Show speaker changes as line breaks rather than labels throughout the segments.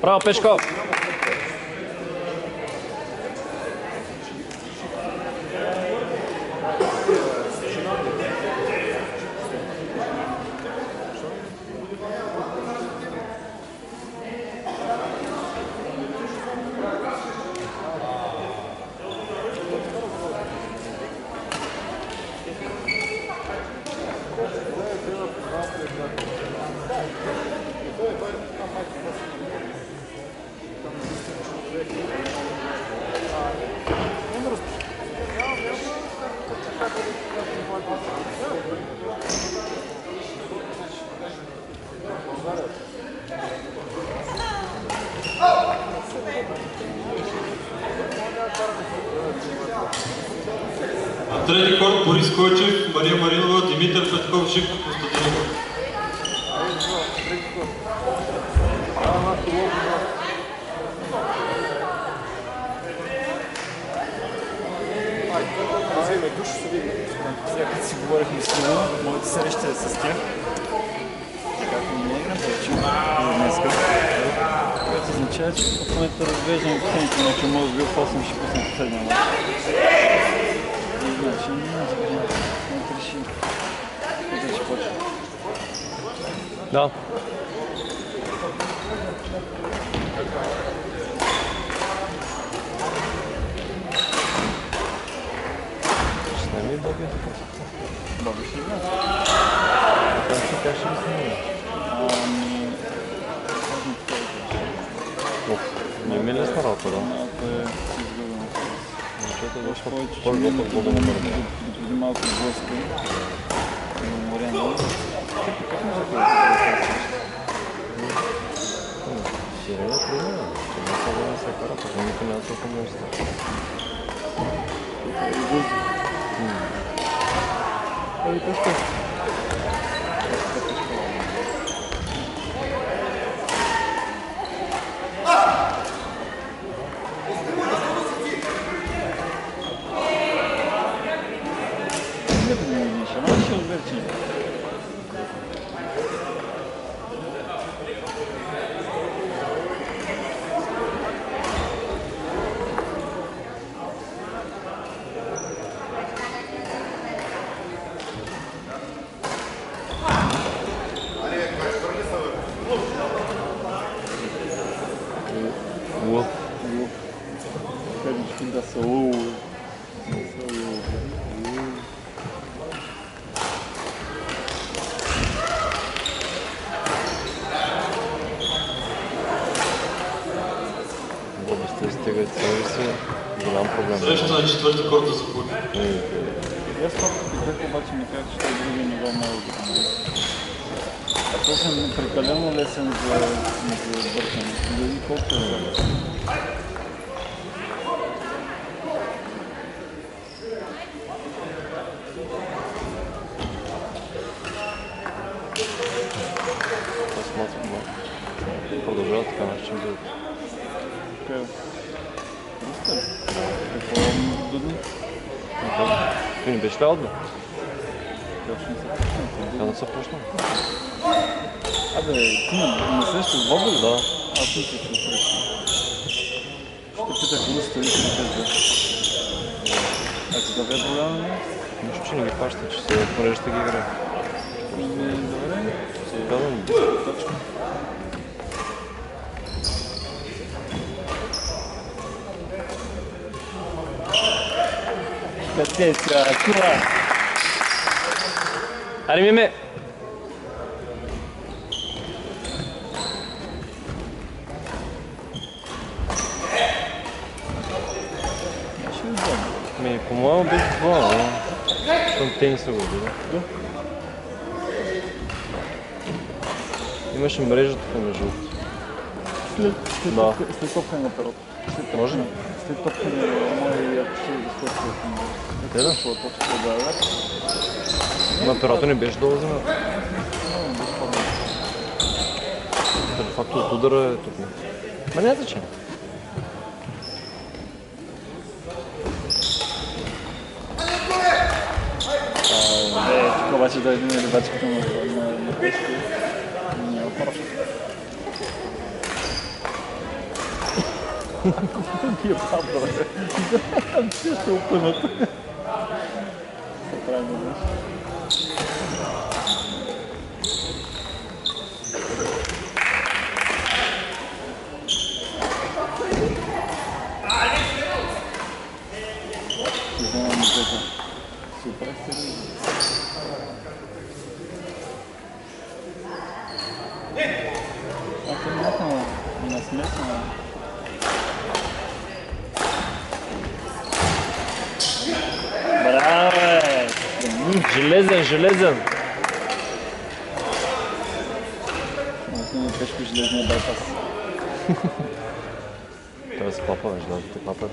Браво, Пешко!
Трети корт Борис Койчев, Мария Маринова, Димитър Петков, Живко Костадинов.
Сега като си говорихме с него, моите срещи с тях, както не играм повече за днеска, което означава, че в момента разглеждам последните мача, може би в 8 ще пусна последния мач. И значи, не реши, да ще почва.
Да. Снеми Боби.
Боби ще игра.
Как ще ви снеми? Не ми ли сна работа, да?
Малко е изгодено.
Защото е доста
Повече, че
по-голяма вода на мърда.
преди малко блъска. Моряна. Как може да кажа?
Сирена примерно, че не са да се кара, пък никой няма толкова места.
И въздух. Ами Пешко. Да са
Ще стигат себе си, голям проблем.
Среща на четвърти корт да се ходи.
Аз пак бях обаче ми казах, че той други ниво много да. А то съм прекалено лесен за бъркане. Дали колко е за.
Продължава така, ще им бъдат.
Къде? Какво до дни?
Ти не беше ли аутбо?
Точно се почна.
Тя не се почна.
Абе, ти не срещаш Бобо ли?
Да.
Аз мисля, че срещам. Ще питах коли стои с тези. А ти да бе проблема ли?
Нищо, че не ги паща, че се понеже ще ги играе.
Добре.
Казвам.
Точно. Петеца, кула!
Аре, Миме! По-моему без два, но... Щом тениса го били. Имаше мрежа тук на жълти.
След топка на перото.
Може ли?
След топкане мои ще изкочват.
Те да? На перото не беше долу земята. De fapt от удара е тук. Ма няма значение.
Тук обаче да един рибачката на пешки. Няма хорошо. Ти е правда, бе. Там ти ще опънат. Се прави, не знаеш. Супер, сериозно. Ако мятна на смесена. Браво, бе!
Железен, железен!
Ако не пешко железния байпас.
Това се клапа, виж, да те клапат.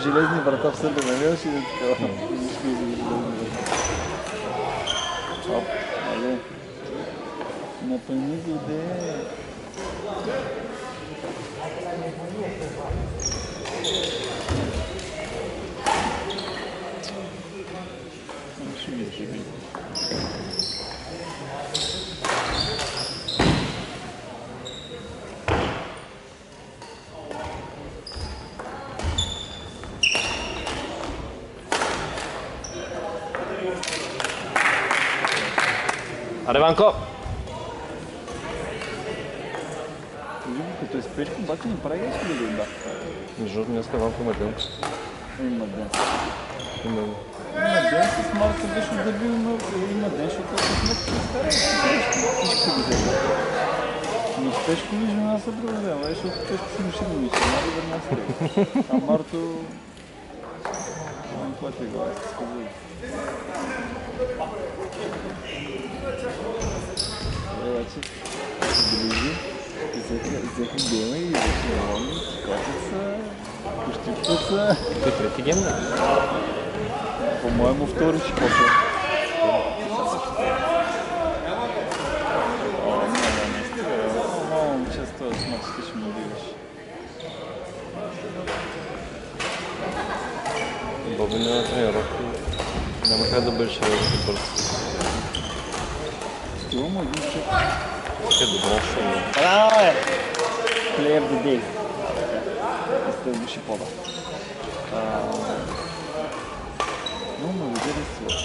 Железни врата в Сърбия, нали имаш и да такава? Оп, айде. Напълни го, де. Ще видиш, ще видиш.
Аре, Ванко!
Като е спешко, обаче не прави грешки ли да отда?
Между другото, днеска Ванко има ден.
Има ден.
Има.
Има ден с Марко беше дебил, но има ден, защото ако сме всички го взема. Но спешко ми жена се проблема, защото спешко си машина ми ще няма да нас трябва. А Марто... Това ти го аз сказал. Обаче, бележи, взеха гейма и взеха ломи, скочат са, пощипват са.
Той трети гейм, да?
По-моему втори ще почва. Много често с мачите ще му дигаш.
Боби няма тренировки. Няма как да бъдеш бърз.
Стила му един чек.
Ще е добро, ще е.
Браво, бе! Player of the day. Сте души пода. Но ме видя да си.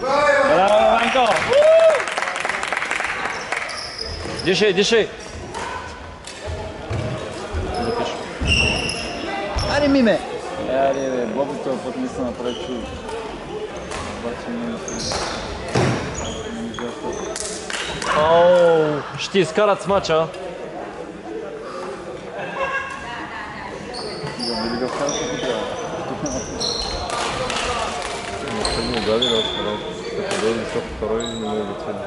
Браво, Ванко!
Дишай, дишай! Запиш.
Аре, миме! Аре, бе, Боби този път не се направи чудо. Обаче не
Оу, ще изкарат с мача.
Да, види го вкарат, ако трябва.
Не сте му даде да остават. Като дойде високо второй, не мога да цели.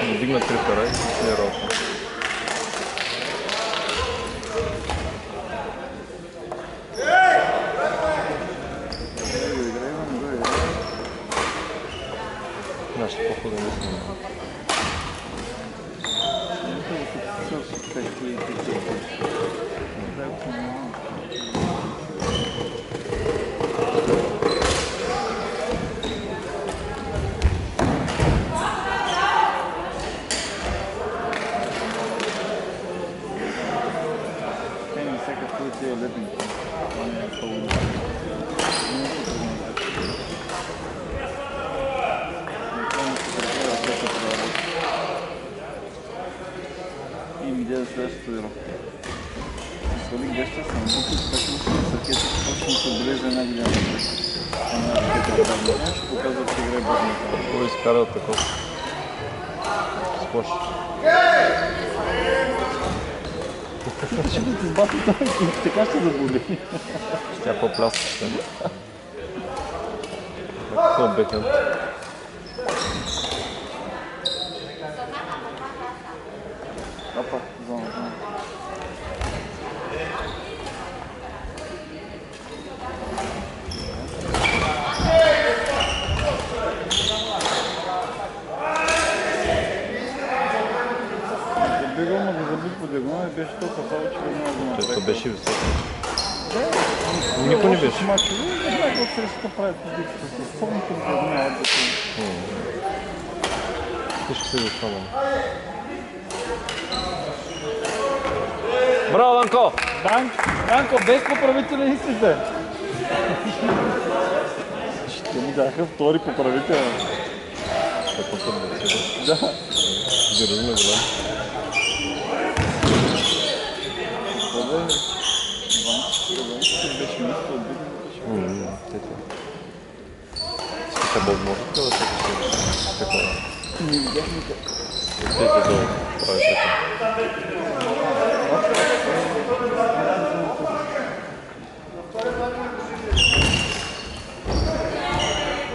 Не дигна 3 пера и се е ротно. Нашите по-хода не сме.
следващата тренировка. Свалих гъща, съм букли, спешно с ракета, точно се отбележа една година. Една ракета в година, ще показва, че играе бързо.
Кой изкарал такова? Сплош.
Ще да те сбати той и така ще да боли.
Тя по-плясъчна. Какво бекън?
Опа, зона. Бегал, но го забих по диагонал и беше толкова слабо, че не мога да
То
направи.
беше високо.
Да,
Никой не беше.
мачове, не знае какво срещу правят по битвата. Особено по диагонал.
Тежко се застанам. Браво, Данко!
Данко, без поправителен изпит. Ще ми даха втори поправителен.
Какво са да
Да.
Героин е голям.
Добре. Иванчето беше мисто от битвата.
Тето. Ските Боб може да се такова.
Не видях никак.
Тето долу. Прави така.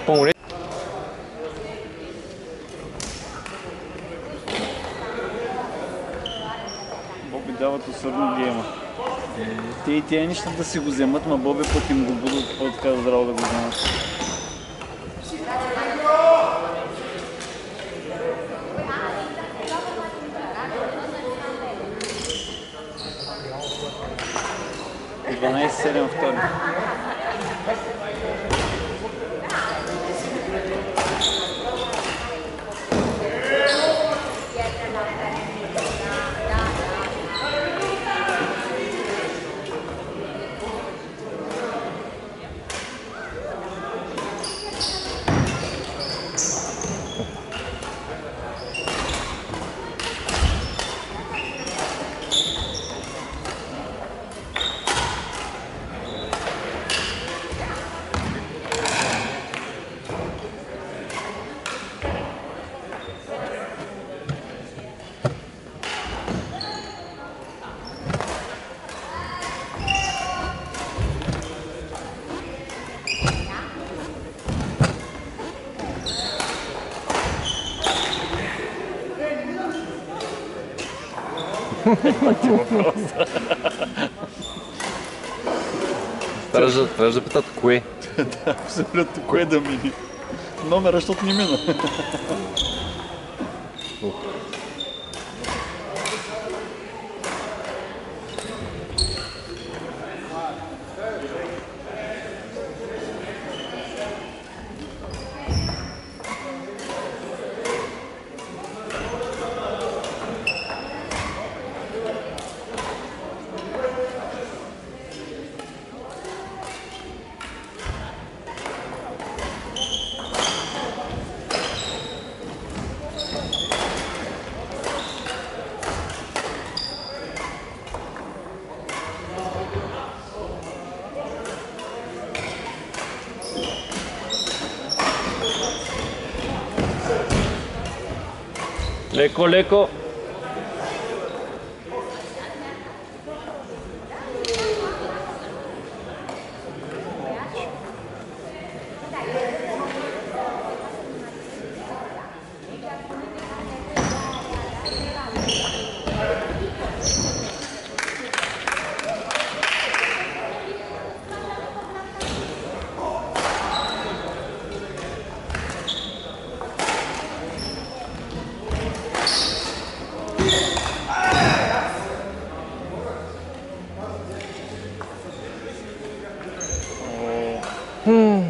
Помоли.
Боби дават усърдно гейма. Те и тия неща да си го вземат, ма Боби пък им го будат по-така здраво да го вземат. И 12-7 втори.
Трябваше да питат кое.
Абсолютно, кое да мини? Номера, защото не мина.
Леко, леко.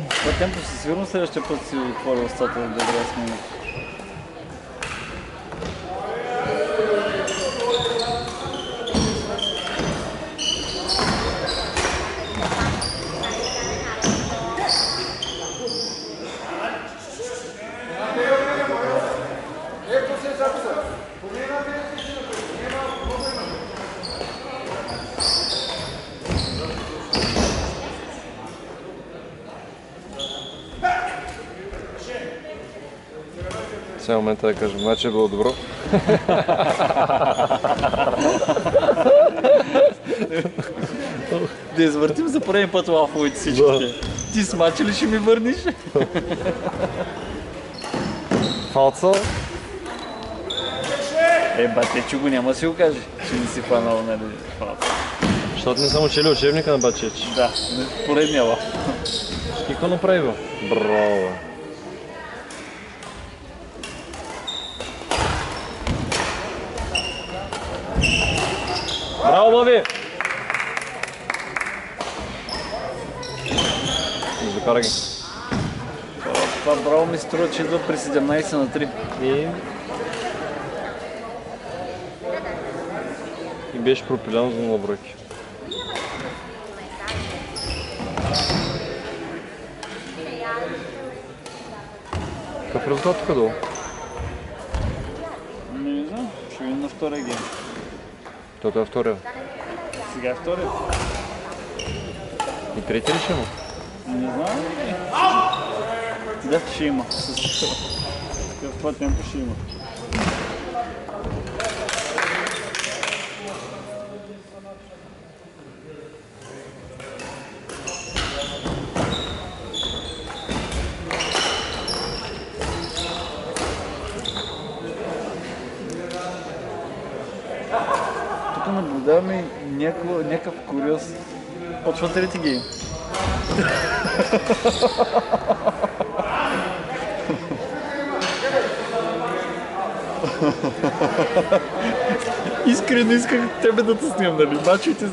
Това темпо със сигурно следващия път си отворя устата да играе с минути. Сега момента да кажем, значи е било добро.
Да извъртим за пореден път лафовете всичките. Ти с мача ли ще ми върнеш?
Фалца.
Батечо го няма да си го каже, че не си фанал, нали, фалца.
Защото не съм учили учебника на Батчеч.
Да, поредния лаф.
Какво направи, бе? Браво, бе. Браво, Баби! Закара ги.
Това браво ми струва, че идва при 17 на 3.
И беше пропиляно за 0 бройки. Какъв резултат тук долу?
Не знам, ще видим на втория гейм.
Тото е втория.
Сега е втория.
И трети ли ще има?
Не знам. Да, ще има. С това темпо ще има. Тук наблюдаваме някакъв куриоз. Почва трети гейм. Искрено исках тебе да те снимам, нали? Мачовете